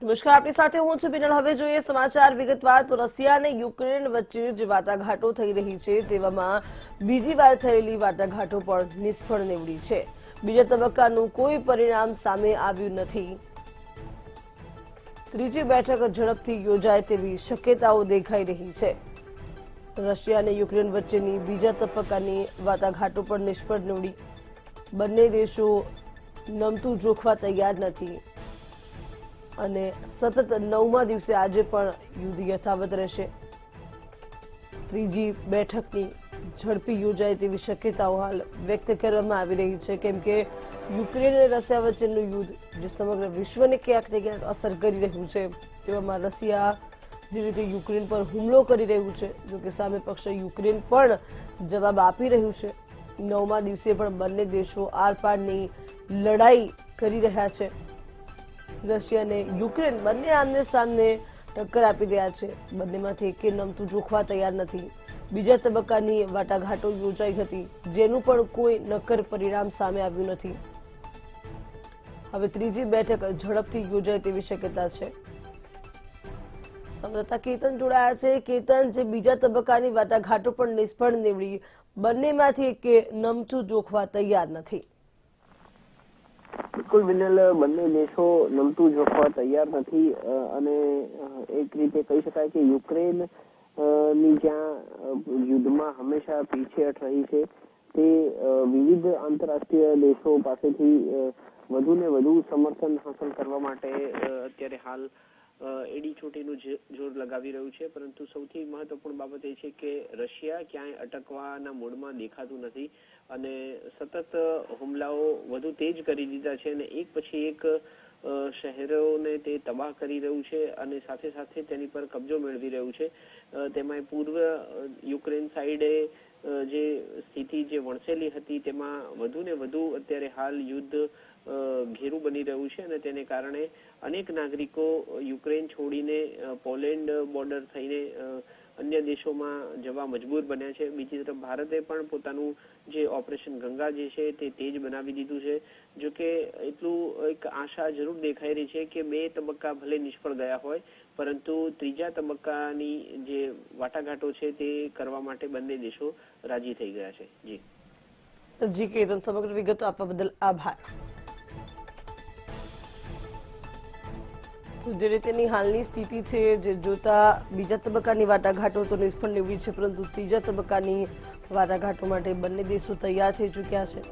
નમસ્કાર, આપની સાથે હું છું બિનલ। હવે જોઈએ સમાચાર વિગતવાર। તો રશિયા અને યુક્રેન વચ્ચે જે વાટાઘાટો થઈ રહી છે તેવામાં બીજી વાર થયેલી વાટાઘાટો પણ નિષ્ફળ નીવડી છે। બીજા તબક્કાનું કોઈ પરિણામ સામે આવ્યું નથી। ત્રીજી બેઠક ઝડપથી યોજાય તેવી શક્યતાઓ દેખાઈ રહી છે। રશિયા અને યુક્રેન વચ્ચેની બીજા તબક્કાની વાટાઘાટો પણ નિષ્ફળ નીવડી। બંને દેશો નમતું જોખવા તૈયાર નથી અને સતત 9મા દિવસે આજે પણ યુદ્ધ યથાવત રહેશે। ત્રીજી બેઠકની ઝડપી યોજાય તેવી શક્યતાઓ હાલ વ્યક્ત કરવામાં આવી રહી છે, કેમ કે યુક્રેન અને રશિયા વચ્ચેનું યુદ્ધ જે સમગ્ર વિશ્વને ક્યાંક ને ક્યાંક અસર કરી રહ્યું છે, તેવામાં રશિયા જે રીતે યુક્રેન પર હુમલો કરી રહ્યું છે, જોકે સામે પક્ષે યુક્રેન પણ જવાબ આપી રહ્યું છે। 9મા દિવસે પણ બંને દેશો આરપારની લડાઈ કરી રહ્યા છે। રશિયા અને યુક્રેન બંને આમને સામને ટક્કર આપી રહ્યા છે। બંનેમાંથી એકે નમતું જોખવા તૈયાર નથી। બીજા તબક્કાની વાટાઘાટો યોજાઈ હતી, જેનું પણ કોઈ નક્કર પરિણામ સામે આવ્યું નથી। હવે ત્રીજી બેઠક ઝડપથી યોજાય તેવી શક્યતા છે। સંવાદદાતા કેતન જોડાયા છે। કેતન, જે બીજા તબક્કાની વાટાઘાટો પણ નિષ્ફળ નીવડી, બંનેમાંથી એકે નમતું જોખવા તૈયાર નથી। બિલકુલ વિનલ, બંને દેશો નમતું જોખવા તૈયાર નથી અને એક રીતે કહી શકાય કે યુક્રેન ની જ્યાં યુદ્ધમાં હંમેશા પીછેહટ રહી છે, તે વિવિધ આંતરરાષ્ટ્રીય દેશો પાસેથી વધુ ને વધુ સમર્થન હાંસલ કરવા માટે અત્યારે હાલ એડી ચોટીનું જોર લગાવી રહ્યું છે। પરંતુ સૌથી મહત્વપૂર્ણ બાબત એ છે કે રશિયા ક્યાંય અટકવાના મૂડમાં દેખાતું નથી અને સતત હુમલાઓ વધુ તેજ કરી દીધા છે અને એક પછી એક શહેરોને તે તબાહ કરી રહ્યું છે અને સાથે સાથે તેની પર કબજો મેળવી રહ્યું છે। તેમાં પૂર્વ યુક્રેન સાઈડે જે સ્થિતિ જે વણસેલી હતી તેમાં વધુ ને વધુ અત્યારે હાલ યુદ્ધ ઘેરું બની રહ્યું છે અને તેને કારણે અનેક નાગરિકો યુક્રેન છોડીને પોલેન્ડ બોર્ડર થઈને અન્ય દેશોમાં જવા મજબૂર બન્યા છે। બીજી તરફ ભારતે પણ પોતાનું જે ઓપરેશન ગંગા જે છે તે તેજ બનાવી દીધું છે। જો કે એટલું એક આશા જરૂર દેખાઈ રહી છે કે બે તબક્કા ભલે નિષ્ફળ ગયા હોય, પરંતુ ત્રીજા તબક્કાની જે વાટાઘાટો છે તે કરવા માટે બંને દેશો રાજી થઈ ગયા છે। જી કેતન, સમગ્ર વિગતો આપવા બદલ આભાર। જે રીતેની હાલની સ્થિતિ છે, જે જોતા બીજા તબક્કાની વાટાઘાટો તો નિષ્ફળ નીવડી છે, પરંતુ ત્રીજા તબક્કાની વાટાઘાટો માટે બંને દેશો તૈયાર થઈ ચૂક્યા છે।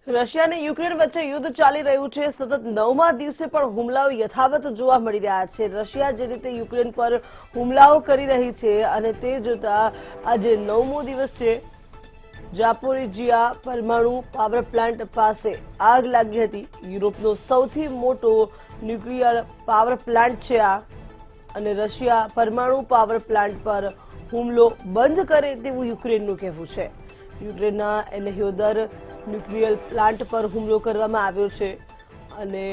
રશિયા અને યુક્રેન વચ્ચે યુદ્ધ ચાલી રહ્યું છે। સતત 9મા દિવસે પણ હુમલાઓ યથાવત જોવા મળી રહ્યા છે। રશિયા જે રીતે યુક્રેન પર હુમલાઓ કરી રહી છે અને તે જોતા આજે 9મો દિવસ છે। જાપોરિજિયા પરમાણુ પાવર પ્લાન્ટ પાસે આગ લાગી હતી। યુરોપનો સૌથી મોટો ન્યુક્લિયર પાવર પ્લાન્ટ છે આ, અને રશિયા પરમાણુ પાવર પ્લાન્ટ પર હુમલો બંધ કરે તેવું યુક્રેનનું કહેવું છે। યુક્રેનના એનહ્યોદર ન્યુક્લિયર પ્લાન્ટ પર હુમલો કરવામાં આવ્યો છે અને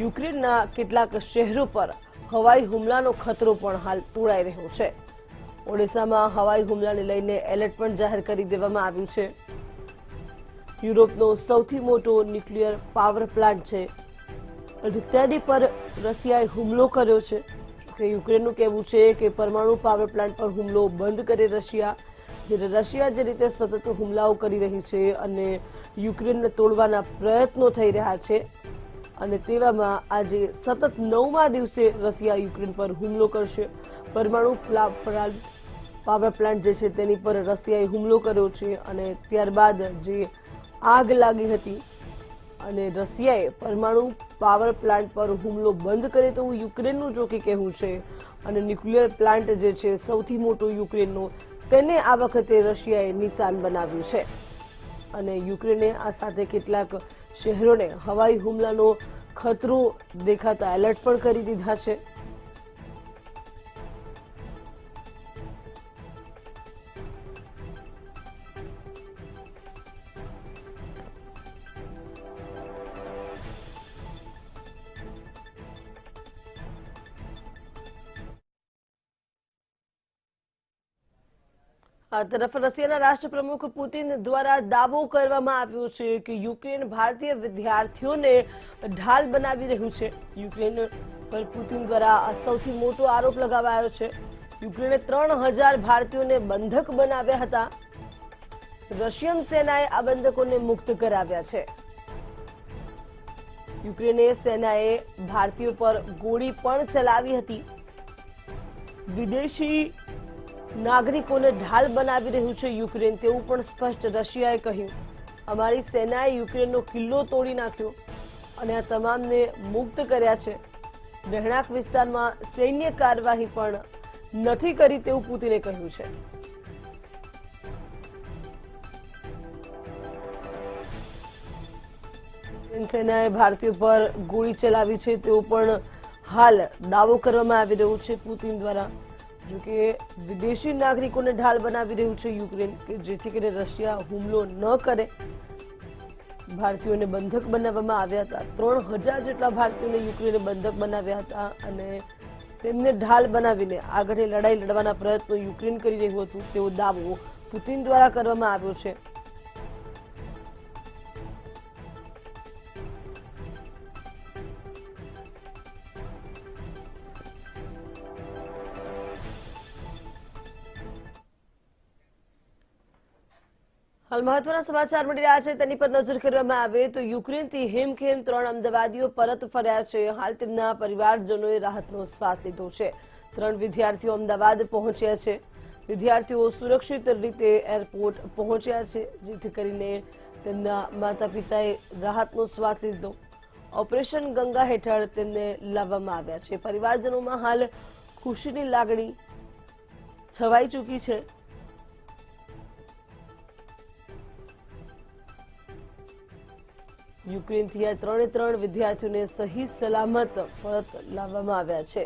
યુક્રેનના કેટલાક શહેરો પર હવાઈ હુમલાનો ખતરો પણ હાલ તોળાઈ રહ્યો છે। ઓડિશામાં હવાઈ હુમલાને લઈને એલર્ટ પણ જાહેર કરી દેવામાં આવ્યું છે। યુરોપનો સૌથી મોટો ન્યુક્લિયર પાવર પ્લાન્ટ છે અને તેની પર રશિયાએ હુમલો કર્યો છે। જોકે યુક્રેનનું કહેવું છે કે પરમાણુ પાવર પ્લાન્ટ પર હુમલો બંધ કરે રશિયા, જ્યારે રશિયા જે રીતે સતત હુમલાઓ કરી રહી છે અને યુક્રેનને તોડવાના પ્રયત્નો થઈ રહ્યા છે, અને તેવામાં આજે સતત 9મા દિવસે રશિયા યુક્રેન પર હુમલો કરશે। પરમાણુ પાવર પ્લાન્ટ જે છે તેની પર રશિયાએ હુમલો કર્યો છે અને ત્યારબાદ જે આગ લાગી હતી અને રશિયાએ પરમાણુ પાવર પ્લાન્ટ પર હુમલો બંધ કરે તેવું યુક્રેનનું જોકે કહેવું છે અને ન્યુક્લિયર પ્લાન્ટ જે છે સૌથી મોટો યુક્રેનનો, તેને આ વખતે રશિયાએ નિશાન બનાવ્યું છે અને યુક્રેને આ સાથે કેટલાક શહેરોને હવાઈ હુમલાનો ખતરો દેખાતા એલર્ટ પણ કરી દીધા છે। આ તરફ રશિયાના રાષ્ટ્રપ્રમુખ પુતિન દ્વારા દાવો કરવામાં આવ્યો છે કે યુક્રેન ભારતીય વિદ્યાર્થીઓને ઢાલ બનાવી રહ્યું છે. યુક્રેન પર પુતિન દ્વારા આ સૌથી મોટો આરોપ લગાવાયો છે. યુક્રેને 3000 ભારતીયોને બંધક બનાવ્યા હતા. રશિયન સેનાએ આ બંધકોને મુક્ત કરાવ્યા છે. યુક્રેને સેનાએ ભારતીયો પર ગોળી પણ ચલાવી હતી. વિદેશી નાગરિકોને ઢાલ બનાવી રહ્યું છે યુક્રેન, તેવું પણ સ્પષ્ટ રશિયાએ કહ્યું. અમારી સેનાએ યુક્રેનનો કિલ્લો તોડી નાખ્યો અને આ તમામને મુક્ત કર્યા છે. રહેણાંક વિસ્તારમાં સૈન્ય કાર્યવાહી પણ નથી કરી તેવું પુતિને કહ્યું છે. સેનાએ ભારતીયો પર ગોળી ચલાવી છે તેવો પણ હાલ દાવો કરવામાં આવી રહ્યો છે પુતિન દ્વારા. જોકે વિદેશી નાગરિકોને ઢાલ બનાવી રહ્યું છે યુક્રેન કે જેથી કરીને રશિયા હુમલો ન કરે. ભારતીયોને બંધક બનાવવામાં આવ્યા હતા. 3000 જેટલા ભારતીયોને યુક્રેને બંધક બનાવ્યા હતા અને તેમને ઢાલ બનાવીને આગળની લડાઈ લડવાના પ્રયત્નો યુક્રેન કરી રહ્યું હતું તેવો દાવો પુતિન દ્વારા કરવામાં આવ્યો છે. હાલ મહત્વના સમાચાર મળી રહ્યા છે તેની પર નજર કરવામાં આવે તો યુક્રેનથી હેમખેમ 3 અમદાવાદીઓ પરત ફર્યા છે. હાલ તેમના પરિવારજનોએ રાહતનો શ્વાસ લીધો છે. 3 વિદ્યાર્થીઓ અમદાવાદ પહોંચ્યા છે. વિદ્યાર્થીઓ સુરક્ષિત રીતે એરપોર્ટ પહોંચ્યા છે જેથી કરીને તેમના માતા પિતાએ રાહતનો શ્વાસ લીધો. ઓપરેશન ગંગા હેઠળ તેમને લાવવામાં આવ્યા છે. પરિવારજનોમાં હાલ ખુશીની લાગણી છવાઈ ચૂકી છે. યુક્રેનથી આ 3 વિદ્યાર્થીઓને સહી સલામત પરત લાવવામાં આવ્યા છે.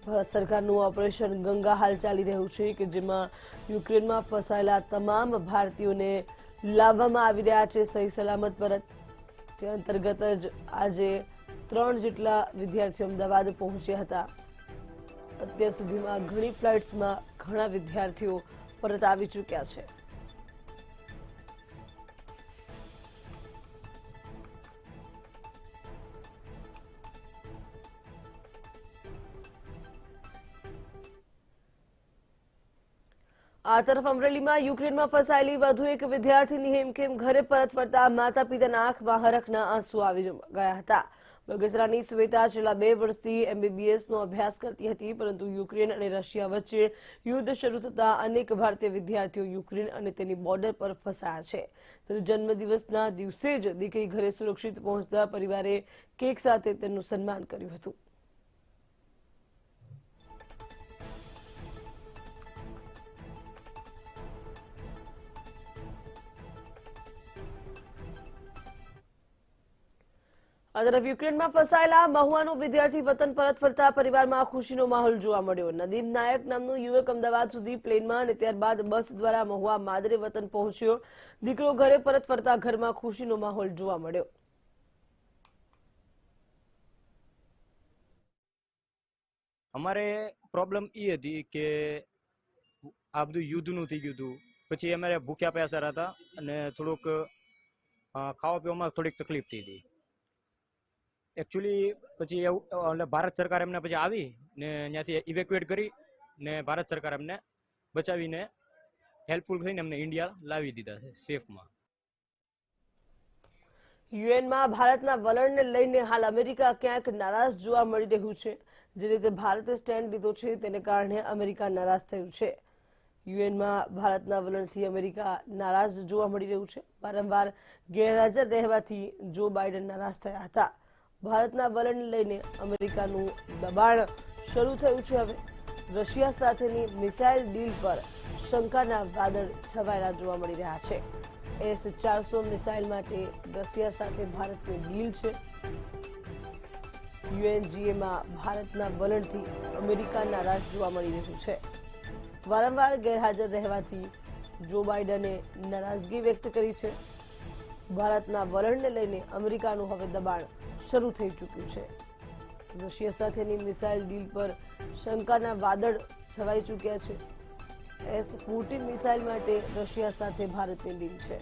ભારત સરકારનું ઓપરેશન ગંગા હાલ ચાલી રહ્યું છે કે જેમાં યુક્રેનમાં ફસાયેલા તમામ ભારતીયોને લાવવામાં આવી રહ્યા છે સહી સલામત પરત. તે અંતર્ગત જ આજે 3 જેટલા વિદ્યાર્થીઓ અમદાવાદ પહોંચ્યા હતા. અત્યાર સુધીમાં ઘણી ફ્લાઇટ્સમાં ઘણા વિદ્યાર્થીઓ પરત આવી ચૂક્યા છે. આ તરફ અમરેલીમાં યુક્રેનમાં ફસાયેલી વધુ એક વિદ્યાર્થીની હેમખેમ ઘરે પરત ફરતા માતા પિતાના આંખમાં હરખના આંસુ આવી ગયા હતા. બગસરાની શ્વેતા છેલ્લા 2 વર્ષથી MBBSનો અભ્યાસ કરતી હતી, પરંતુ યુક્રેન અને રશિયા વચ્ચે યુદ્ધ શરૂ થતા અનેક ભારતીય વિદ્યાર્થીઓ યુક્રેન અને તેની બોર્ડર પર ફસાયા છે. ત્યારે જન્મદિવસના દિવસે જ દીકરી ઘરે સુરક્ષિત પહોંચતા પરિવારે કેક સાથે તેમનું સન્માન કર્યું હતું. આ તરફ યુક્રેનમાં ફસાયેલા મહુવાનો વિદ્યાર્થી વતન પરત ફરતા પરિવારમાં ખુશીનો માહોલ જોવા મળ્યો. નદીમ નાયક નામનો યુવક અમદાવાદ સુધી પ્લેનમાં અને ત્યારબાદ બસ દ્વારા મહુવા માદરે વતન પહોંચ્યો. દીકરો ઘરે પરત ફરતા ઘરમાં ખુશીનો માહોલ જોવા મળ્યો. અમારે પ્રોબ્લેમ એ હતી કે આ બધું યુદ્ધનું થઈ ગયું હતું. પછી અમારે ભૂખ્યા પ્યાસા હતા અને થોડુંક ખાવા પીવામાં થોડીક તકલીફ થઈ હતી. એકચ્યુઅલી પછી એવું એટલે ભારત સરકાર એમને પછી આવી ને ત્યાંથી ઇવેક્યુએટ કરી ને ભારત સરકાર એમને બચાવીને હેલ્પફુલ થઈને એમને ઇન્ડિયા લાવી દીધા છે સેફમાં. યુએનમાં ભારતના વલણને લઈને હાલ અમેરિકા ક્યાંક નારાજ જોવા મળી રહ્યું છે. જે રીતે ભારતે સ્ટેન્ડ લીધો છે તેને કારણે અમેરિકા નારાજ થયું છે. યુએનમાં ભારતના વલણથી અમેરિકા નારાજ જોવા મળી રહ્યું છે. વારંવાર ગેરહાજર રહેવાથી જો બાઇડન નારાજ થયા હતા. ભારતના વલણને લઈને અમેરિકાનું દબાણ શરૂ થયું છે. હવે રશિયા સાથેની મિસાઇલ ડીલ પર શંકાના વાદળ છવાયેલા જોવા મળી રહ્યા છે. S-400 મિસાઇલ માટે રશિયા સાથે ભારતની ડીલ છે. UNGAમાં ભારતના વલણથી અમેરિકા નારાજ જોવા મળી રહ્યું છે. વારંવાર ગેરહાજર રહેવાથી જો બાઇડને નારાજગી વ્યક્ત કરી છે. ભારતના વલણને લઈને અમેરિકાનું હવે દબાણ શરૂ થઈ ચૂક્યું છે. રશિયા સાથેની મિસાઇલ ડીલ પર શંકાના વાદળ છવાઈ ચૂક્યા છે. S-14 મિસાઇલ માટે રશિયા સાથે ભારતની ડીલ છે।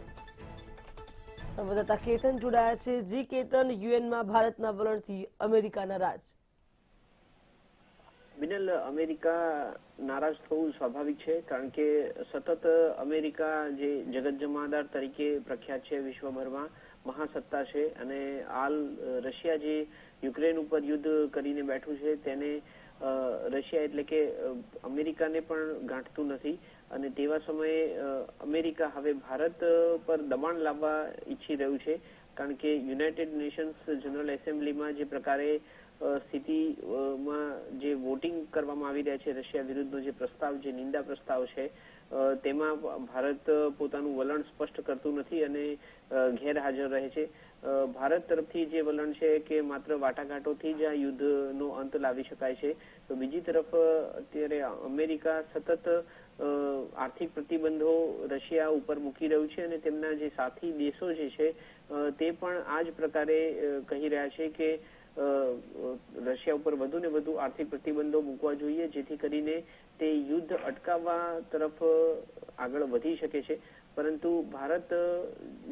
સંવાદદાતા કેતન જોડાયા છે। જી કેતન, યુએનમાં ભારતના વલણથી અમેરિકા નારાજ। બિનલ, અમેરિકા નારાજ થવું સ્વાભાવિક છે, કારણ કે સતત અમેરિકા જે જગત જમાદાર તરીકે પ્રખ્યાત છે વિશ્વભરમાં, મહાસત્તા છે, અને હાલ રશિયા જે યુક્રેન ઉપર યુદ્ધ કરીને બેઠું છે તેને રશિયા એટલે કે અમેરિકાને પણ ગાંઠતું નથી, અને તેવા સમયે અમેરિકા હવે ભારત પર દબાણ લાવવા ઈચ્છી રહ્યું છે, કારણ કે યુનાઇટેડ નેશન્સ જનરલ એસેમ્બલીમાં જે પ્રકારે સ્થિતિમાં જે વોટિંગ કરવામાં આવી રહ્યા છે રશિયા વિરુદ્ધનો જે પ્રસ્તાવ, જે નિંદા પ્રસ્તાવ છે, તેમાં ભારત પોતાનું વલણ સ્પષ્ટ કરતું નથી અને ગેરહાજર રહે છે। ભારત તરફથી જે વલણ છે કે માત્ર વાટાઘાટોથી જ આ યુદ્ધનો અંત લાવી શકાય છે, તો બીજી તરફ અત્યારે અમેરિકા સતત આર્થિક પ્રતિબંધો રશિયા ઉપર મૂકી રહ્યું છે, અને તેમના જે સાથી દેશો જે છે તે પણ આ જ પ્રકારે કહી રહ્યા છે કે રશિયા ઉપર વધુ ને વધુ આર્થિક પ્રતિબંધો મૂકવા જોઈએ, જેથી કરીને તે યુદ્ધ અટકાવવા તરફ આગળ વધી શકે છે। પરંતુ ભારત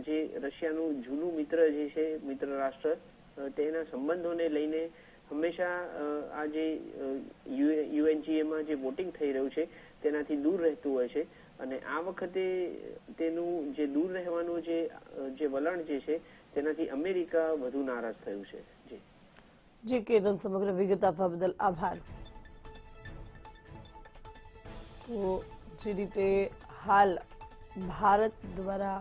જે રશિયાનું જૂનું મિત્ર જે છે, મિત્ર રાષ્ટ્ર, તેના સંબંધોને લઈને હંમેશા આ જે યુએનજીએમાં જે વોટિંગ થઈ રહ્યું છે તેનાથી દૂર રહેતું હોય છે, અને આ વખતે તેનું જે દૂર રહેવાનું જે વલણ જે છે તેનાથી અમેરિકા વધુ નારાજ થયું છે। જી કેતન, સમગ્ર વિગત આપવા બદલ આભાર। તો જે રીતે હાલ ભારત દ્વારા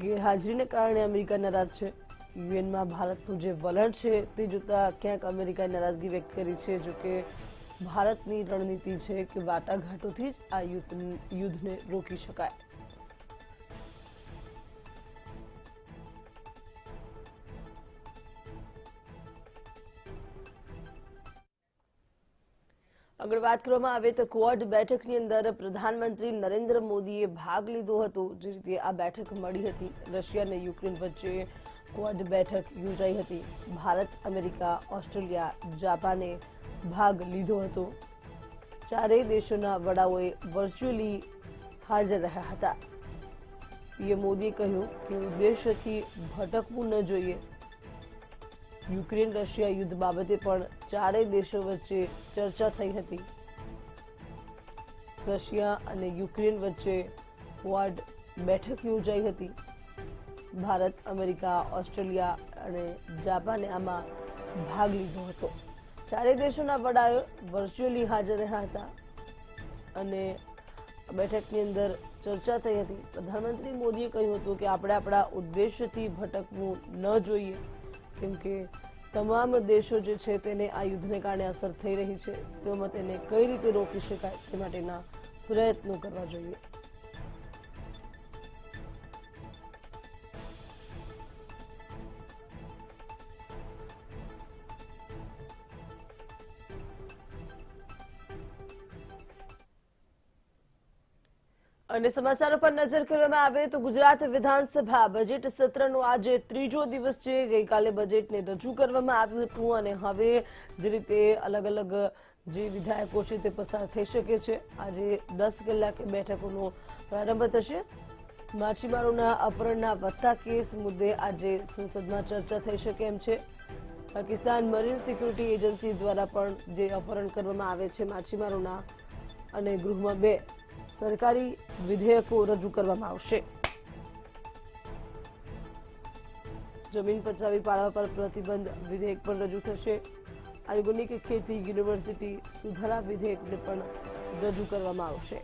ગેરહાજરીને કારણે અમેરિકા નારાજ છે, યુએનમાં ભારતનું જે વલણ છે તે જોતા ક્યાંક અમેરિકાએ નારાજગી વ્યક્ત કરી છે। જોકે ભારતની રણનીતિ છે કે વાટાઘાટોથી જ આ યુદ્ધને રોકી શકાય। આગળ વાત કરવામાં આવે તો ક્વાડ બેઠકની અંદર પ્રધાનમંત્રી નરેન્દ્ર મોદીએ ભાગ લીધો હતો। જે રીતે આ બેઠક મળી હતી, રશિયા અને યુક્રેન વચ્ચે ક્વાડ બેઠક યોજાઈ હતી। ભારત, અમેરિકા, ઓસ્ટ્રેલિયા, જાપાને ભાગ લીધો હતો। ચારેય દેશોના વડાઓએ વર્ચ્યુઅલી હાજર રહ્યા હતા। પીએમ મોદીએ કહ્યું કે ઉદ્દેશ્યથી ભટકવું ન જોઈએ। યુક્રેન રશિયા યુદ્ધ બાબતે પણ ચારેય દેશો વચ્ચે ચર્ચા થઈ હતી। રશિયા અને યુક્રેન વચ્ચે ક્વાડ બેઠક યોજાઈ હતી। ભારત, અમેરિકા, ઓસ્ટ્રેલિયા અને જાપાને આમાં ભાગ લીધો હતો। ચારેય દેશોના વડાઓ વર્ચ્યુઅલી હાજર રહ્યા હતા અને બેઠકની અંદર ચર્ચા થઈ હતી। પ્રધાનમંત્રી મોદીએ કહ્યું હતું કે આપણે આપણા ઉદ્દેશ્યથી ભટકવું ન જોઈએ, કેમ કે તમામ દેશો જે છે તેને આ યુદ્ધને કારણે અસર થઈ રહી છે, તેમાં તેને કઈ રીતે રોકી શકાય તે માટેના પ્રયત્નો કરવા જોઈએ। અને સમાચારો પર નજર કરવામાં આવે તો ગુજરાત વિધાનસભા બજેટ સત્રનો આજે ત્રીજો દિવસ છે। ગઈકાલે બજેટને રજૂ કરવામાં આવ્યું હતું અને હવે જે રીતે અલગ અલગ જે વિધાયકો છે તે પસાર થઈ શકે છે। આજે 10 કલાકે બેઠકોનો પ્રારંભ થશે। માછીમારોના અપહરણના વધતા કેસ મુદ્દે આજે સંસદમાં ચર્ચા થઈ શકે એમ છે। પાકિસ્તાન મરીન સિક્યુરિટી એજન્સી દ્વારા પણ જે અપહરણ કરવામાં આવે છે માછીમારોના, અને ગૃહમાં 2 સરકારી વિધેયકો રજૂ કરવામાં આવશે। જમીન પચાવી પાડવા પર પ્રતિબંધ વિધેયક પણ રજૂ થશે। ઓર્ગેનિક ખેતી યુનિવર્સિટી સુધારા વિધેયકને પણ રજૂ કરવામાં આવશે।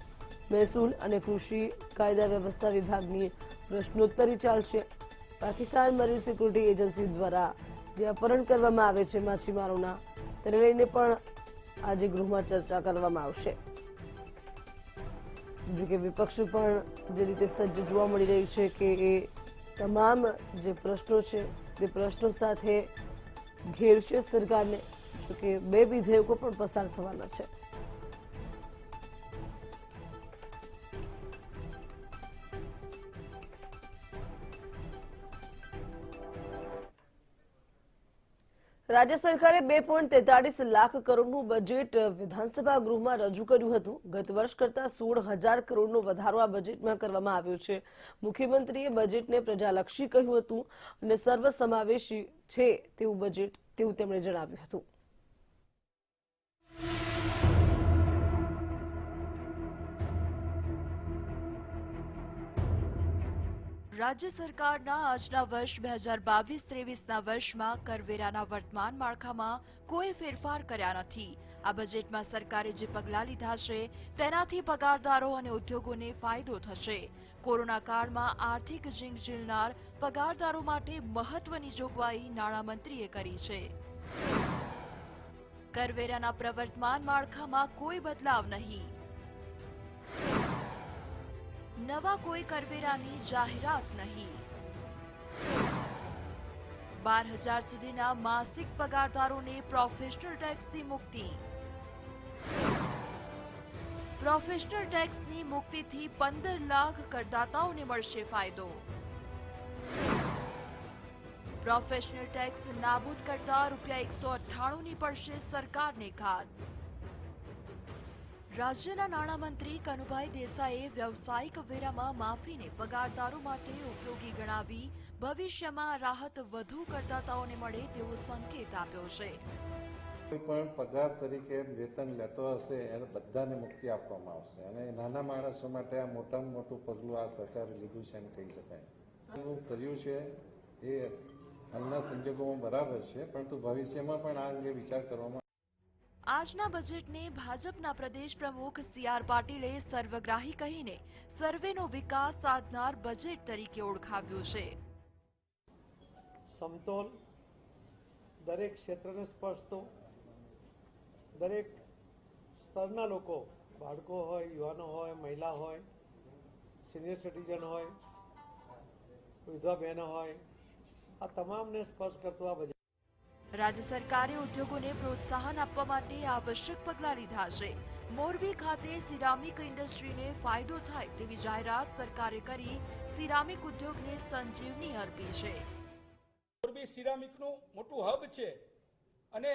મહેસૂલ અને કૃષિ કાયદા વ્યવસ્થા વિભાગની પ્રશ્નોત્તરી ચાલશે। પાકિસ્તાન મરીન સિક્યુરિટી એજન્સી દ્વારા જે અપહરણ કરવામાં આવે છે માછીમારોના, તેને લઈને પણ આજે ગૃહમાં ચર્ચા કરવામાં આવશે। જોકે વિપક્ષ પણ જે રીતે સજ્જ જોવા મળી રહ્યું છે કે એ તમામ જે પ્રશ્નો છે તે પ્રશ્નો સાથે ઘેરશે સરકારને। જોકે 2 વિધેયકો પણ પસાર થવાના છે। રાજ્ય સરકારે 2.43 લાખ કરોડનું બજેટ વિધાનસભા ગૃહમાં રજૂ કર્યું હતું. ગત વર્ષ કરતા 16,000 કરોડનો વધારો આ બજેટમાં કરવામાં આવ્યો છે. મુખ્યમંત્રીએ બજેટને પ્રજાલક્ષી કહ્યું હતું અને સર્વસમાવેશી છે તેવું તેમણે જણાવ્યું હતું. રાજ્ય સરકારના આજના વર્ષ 2022-23ના વર્ષમાં કરવેરાના વર્તમાન માળખામાં કોઈ ફેરફાર કર્યા નથી. આ બજેટમાં સરકારે જે પગલાં લીધા છે તેનાથી પગારદારો અને ઉદ્યોગોને ફાયદો થશે. કોરોના કાળમાં આર્થિક ઝીંગ ઝીલનાર પગારદારો માટે મહત્વની જોગવાઈ નાણામંત્રીએ કરી છે. કરવેરાના પ્રવર્તમાન માળખામાં કોઈ બદલાવ નહીં. નવા કોઈ કરવેરાની જાહેરાત નહીં. 12,000 સુધીના માસિક પગારદારોને પ્રોફેશનલ ટેક્સથી મુક્તિ. પ્રોફેશનલ ટેક્સની મુક્તિથી 15 લાખ કરદાતાઓને મળશે ફાયદો. પ્રોફેશનલ ટેક્સ નાબૂદ કરતા ₹198ની પડશે સરકારને ખાત. રાજ્યના નાણામંત્રી કનુભાઈ દેસાઈએ વ્યવસાયિક વેરામાં માફીને પગારદારો માટે ઉપયોગી ગણાવી ભવિષ્યમાં રાહત વધુ કરદાતાઓને મળે તેવો સંકેત આપ્યો છે. કોઈ પણ પગાર તરીકે વેતન લેતો હશે એને બધાને મુક્તિ આપવામાં આવશે અને નાના માણસો માટે આ મોટામાં મોટું પગલું આ સરકારે લીધું છે એમ કહી શકાય. એવું કર્યું છે એ હાલના સંજોગોમાં બરાબર છે, પરંતુ ભવિષ્યમાં પણ આ અંગે વિચાર કરવામાં. આજના બજેટને ભાજપના પ્રદેશ પ્રમુખ CR પાટીલે સર્વગ્રાહી કહીને સર્વેનો વિકાસ સાધનાર બજેટ તરીકે ઓળખાવ્યું છે. સમતોલ, દરેક ક્ષેત્રને સ્પર્શતો, દરેક સ્તરના લોકો, બાળકો હોય, યુવાનો હોય, મહિલા હોય, સિનિયર સિટીઝન હોય, વિધવા બહેનો હોય, આ તમામને સ્પર્શ કરતું આ બજેટ. રાજ્ય સરકારે ઉદ્યોગોને પ્રોત્સાહન આપવા માટે આવશ્યક પગલાં લીધા છે. મોરબી ખાતે સિરામિક ઇન્ડસ્ટ્રીને ફાયદો થાય તેવી જાહેરાત સરકારે કરી સિરામિક ઉદ્યોગને સંજીવની અર્પી છે. મોરબી સિરામિકનું મોટું હબ છે અને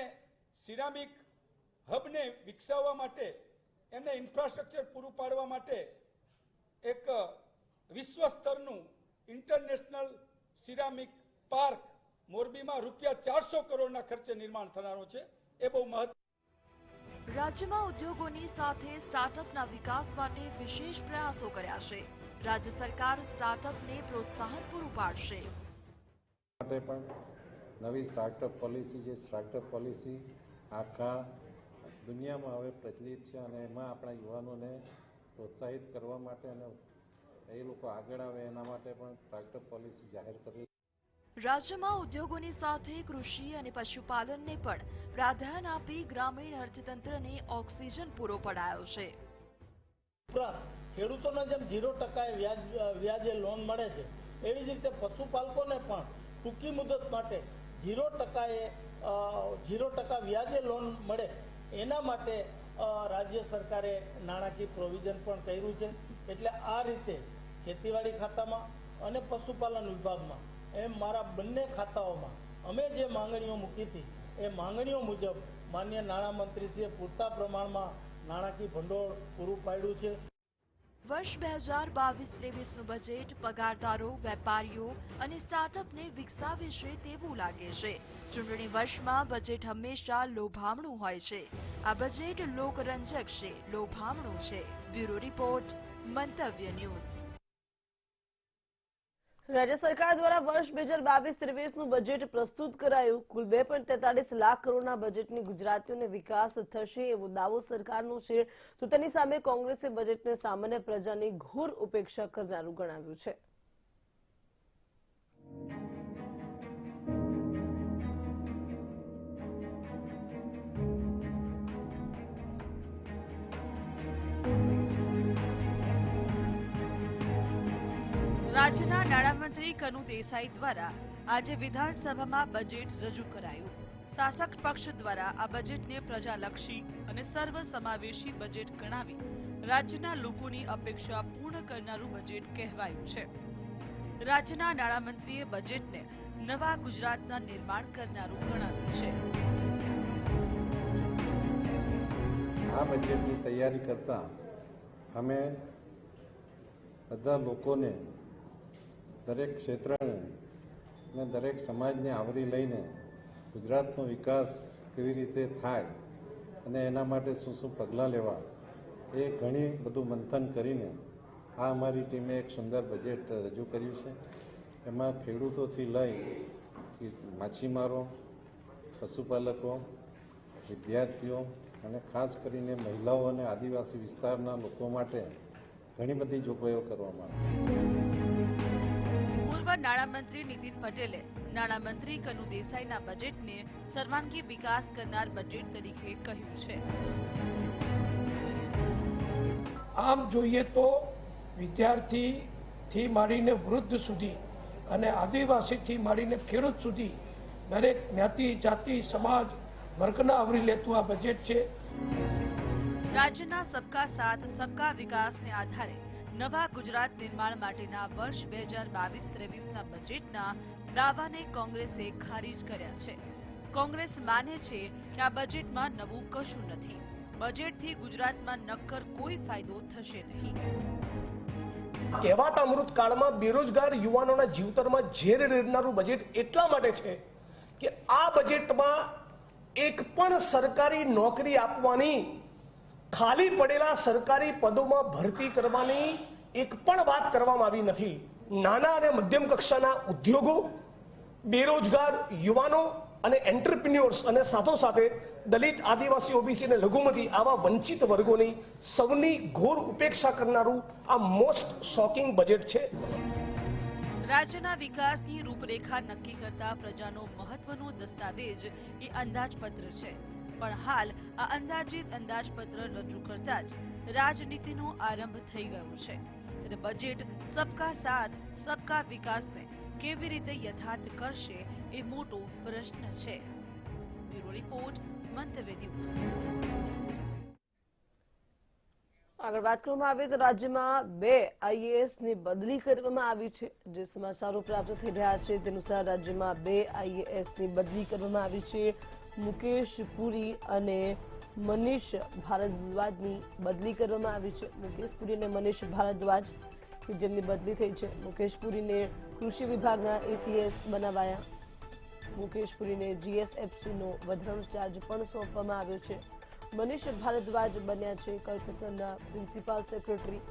સિરામિક હબને વિકસાવવા માટે એમને ઇન્ફ્રાસ્ટ્રક્ચર પૂરું પાડવા માટે એક વિશ્વ સ્તરનું ઇન્ટરનેશનલ સિરામિક પાર્ક મોરબીમાં ₹400 કરોડના ખર્ચે નિર્માણ થનારો છે. એ બહુ મહત્વ. રાજ્યમાં ઉદ્યોગોની સાથે સ્ટાર્ટઅપના વિકાસ માટે વિશેષ પ્રયાસો કર્યા છે. રાજ્ય સરકાર સ્ટાર્ટઅપને પ્રોત્સાહન પૂરું પાડશે. માટે પણ નવી સ્ટાર્ટઅપ પોલિસી જે સ્ટાર્ટઅપ પોલિસી આખા દુનિયામાં હવે પ્રચલિત છે અને એમાં આપણા યુવાનોને પ્રોત્સાહિત કરવા માટે અને એ લોકો આગળ આવે એના માટે પણ સ્ટાર્ટઅપ પોલિસી જાહેર કરી. રાજ્યમાં ઉદ્યોગોની સાથે કૃષિ અને પશુપાલનને પણ પ્રાધાન્ય આપી ગ્રામીણ અર્થતંત્રને ઓક્સિજન પૂરો પડાયો છે. ખેડૂતોને જેમ 0% વ્યાજે લોન મળે છે એવી જ રીતે પશુપાલકોને પણ ટૂંકી મુદત માટે 0% વ્યાજે લોન મળે એના માટે રાજ્ય સરકારે નાણાકીય પ્રોવિઝન પણ કર્યું છે. એટલે આ રીતે ખેતીવાડી ખાતામાં અને પશુપાલન વિભાગમાં એમ મારા બંને ખાતાઓમાં અમે જે માંગણીઓ મૂકી હતી એ માંગણીઓ મુજબ માન્ય નાણામંત્રીશ્રીએ પૂરતા પ્રમાણમાં નાણાકીય ભંડોળ પૂરું પાડ્યું છે. વર્ષ 2022-23નું બજેટ પગારદારો, વેપારીઓ અને સ્ટાર્ટઅપને વિકસાવે છે તેવું લાગે છે. ચૂંટણી વર્ષમાં બજેટ હંમેશા લોભામણું હોય છે. આ બજેટ લોકરંજક છે, લોભામણું છે. બ્યુરો રિપોર્ટ, મંતવ્ય ન્યૂઝ. રાજ્ય સરકાર દ્વારા વર્ષ 2022-23નું બજેટ પ્રસ્તુત કરાયું. કુલ 2.43 લાખ કરોડના બજેટની ગુજરાતીઓને વિકાસ થશે એવો દાવો સરકારનો છે, તો તેની સામે કોંગ્રેસે બજેટને સામાન્ય પ્રજાની ઘોર ઉપેક્ષા કરનારું ગણાવ્યું છે. રાજ્યના નાણામંત્રી કનુ દેસાઈ દ્વારા આજે વિધાનસભામાં બજેટ રજૂ કરાયું. શાસક પક્ષ દ્વારા આ બજેટને પ્રજાલક્ષી અને સર્વસમાવેશી બજેટ ગણાવી રાજ્યના લોકોની અપેક્ષા પૂર્ણ કરનારું બજેટ કહેવાયું છે. રાજ્યના નાણામંત્રીએ બજેટને નવા ગુજરાતના નિર્માણ કરનારું ગણાવ્યું છે. આ બજેટની તૈયારી કરતા અમે બધા લોકોને, દરેક ક્ષેત્રને અને દરેક સમાજને આવરી લઈને ગુજરાતનો વિકાસ કેવી રીતે થાય અને એના માટે શું શું પગલાં લેવા એ ઘણી બધું મંથન કરીને આ અમારી ટીમે એક સુંદર બજેટ રજૂ કર્યું છે. એમાં ખેડૂતોથી લઈ માછીમારો, પશુપાલકો, વિદ્યાર્થીઓ અને ખાસ કરીને મહિલાઓ અને આદિવાસી વિસ્તારના લોકો માટે ઘણી બધી જોગવાઈઓ કરવામાં આવી. પૂર્વ નાણામંત્રી નીતિન પટેલે નાણામંત્રી કનુ દેસાઈના બજેટને સર્વાંગી વિકાસ કરનાર બજેટ તરીકે કહ્યું છે. આમ જોઈએ તો વિદ્યાર્થીથી માંડીને વૃદ્ધ સુધી અને આદિવાસીથી માંડીને ખેડૂત સુધી દરેક જ્ઞાતિ, જાતિ, સમાજ, વર્ગને આવરી લેતું આ બજેટ છે. રાજ્યના સબકા સાથ સબકા વિકાસને આધારે નવા ગુજરાત નિર્માણ માટેના વર્ષ 2022-23ના બજેટના દાવાને કોંગ્રેસે ખારીજ કર્યા છે. કોંગ્રેસ માને છે કે આ બજેટમાં નવું કશું નથી. બજેટથી ગુજરાતમાં નક્કર કોઈ ફાયદો થશે નહીં. કહેવાતા અમૃતકાળમાં બેરોજગાર યુવાનોના જીવતરમાં ઝેર રેડનારું બજેટ એટલા માટે છે કે આ બજેટમાં એક પણ સરકારી નોકરી આપવાની, ખાલી પડેલા સરકારી પદોમાં ભરતી કરવાની એક પણ વાત કરવામાં આવી નથી. નાના અને મધ્યમ કક્ષાના ઉદ્યોગો, બેરોજગાર યુવાનો અને એન્ટરપ્રિન્યોર્સ અને સાથોસાથે દલિત, આદિવાસી, ઓબીસી અને લઘુમતી આવા વંચિત વર્ગોની સૌની ઘોર ઉપેક્ષા કરનારું આ મોસ્ટ શોકિંગ બજેટ છે. રાજ્યના વિકાસની રૂપરેખા નક્કી કરતા પ્રજાનો મહત્વનો દસ્તાવેજ એ અંદાજપત્ર છે. પણ હાલ આ અંદાજિત અંદાજપત્ર રજૂ કરતા જ રાજનીતિનો આરંભ થઈ ગયો છે. ત્યારે બજેટ સબકા સાથ સબકા વિકાસને કેવી રીતે યથાર્થ કરશે એ મોટો પ્રશ્ન છે. બ્યુરો રિપોર્ટ, મંતવ્ય ન્યૂઝ. આગળ વાત કરવામાં આવે તો રાજ્યમાં 2 IAS ની બદલી કરવામાં આવી છે. જે સમાચારો પ્રાપ્ત થઈ રહ્યા છે તે અનુસાર રાજ્યમાં 2 IAS ની બદલી કરવામાં આવી છે. મુકેશ પુરી અને મનીષ ભારદ્વાજની બદલી કરવામાં આવી છે. મુકેશ પુરી અને મનીષ ભારદ્વાજ જેમની બદલી થઈ છે. મુકેશ પુરીને કૃષિ વિભાગના ACS બનાવાયા. મુકેશ પુરીને GSFCનો વધારાનો ચાર્જ પણ સોંપવામાં આવ્યો છે. મનીષ ભારદ્વાજ બન્યા છે કલ્પસરના પ્રિન્સિપાલ સેક્રેટરી.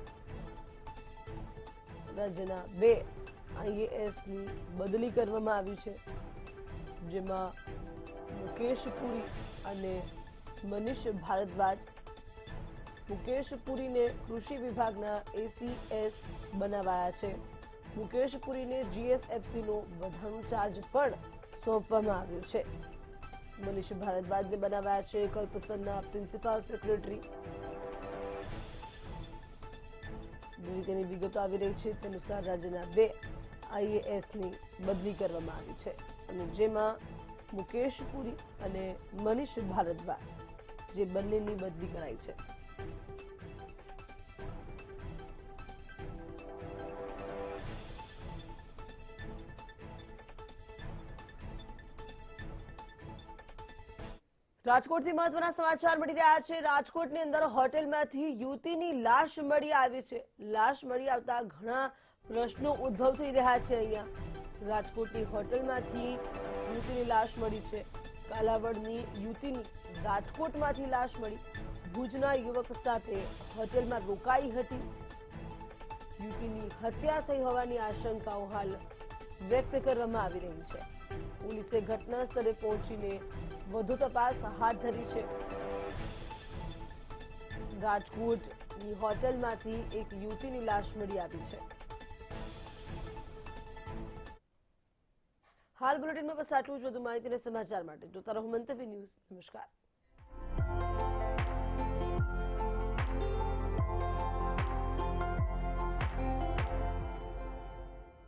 રાજ્યના 2 IASની બદલી કરવામાં આવી છે, જેમાં મુકેશ પુરી અને મનીષ ભારદ્વાજ. મુકેશ પુરીને કૃષિ વિભાગના ACS બનાવાયા છે. મુકેશ પુરીને GSFCનો વધારાનો ચાર્જ પણ સોંપવામાં આવ્યો છે. મનીષ ભારદ્વાજને બનાવાયા છે કલ્પસરના પ્રિન્સિપાલ સેક્રેટરી. જે રીતેની વિગતો આવી રહી છે તે અનુસાર રાજ્યના 2 IASની બદલી કરવામાં આવી છે અને જેમાં મુકેશ પુરી અને મનીષ ભારદ્વાજ જે બંનેની બદલી કરાઈ છે. રાજકોટથી મહત્વના સમાચાર મળી રહ્યા છે. રાજકોટની અંદર હોટેલમાંથી યુવતીની લાશ મળી આવી છે. લાશ મળી આવતા ઘણા પ્રશ્નો ઉદ્ભવ થઈ રહ્યા છે. અહીંયા રાજકોટની હોટેલમાંથી યુવતીની લાશ મળી છે. કાલાવડની યુવતીની રાજકોટમાંથી લાશ મળી. ભુજના યુવક સાથે હોટેલમાં રોકાઈ હતી. યુવતીની હત્યા થઈ હોવાની આશંકાઓ હાલ વ્યક્ત કરવામાં આવી રહી છે. પોલીસે ઘટના સ્થળે પહોંચીને વધુ તપાસ હાથ ધરી છે. રાજકોટની હોટેલમાંથી એક યુવતીની લાશ મળી આવી છે. હાલ બુલેટિનમાં બસ આટલું જ. વધુ માહિતી અને સમાચાર માટે જોતા રહો મંતવ્ય ન્યૂઝ. નમસ્કાર.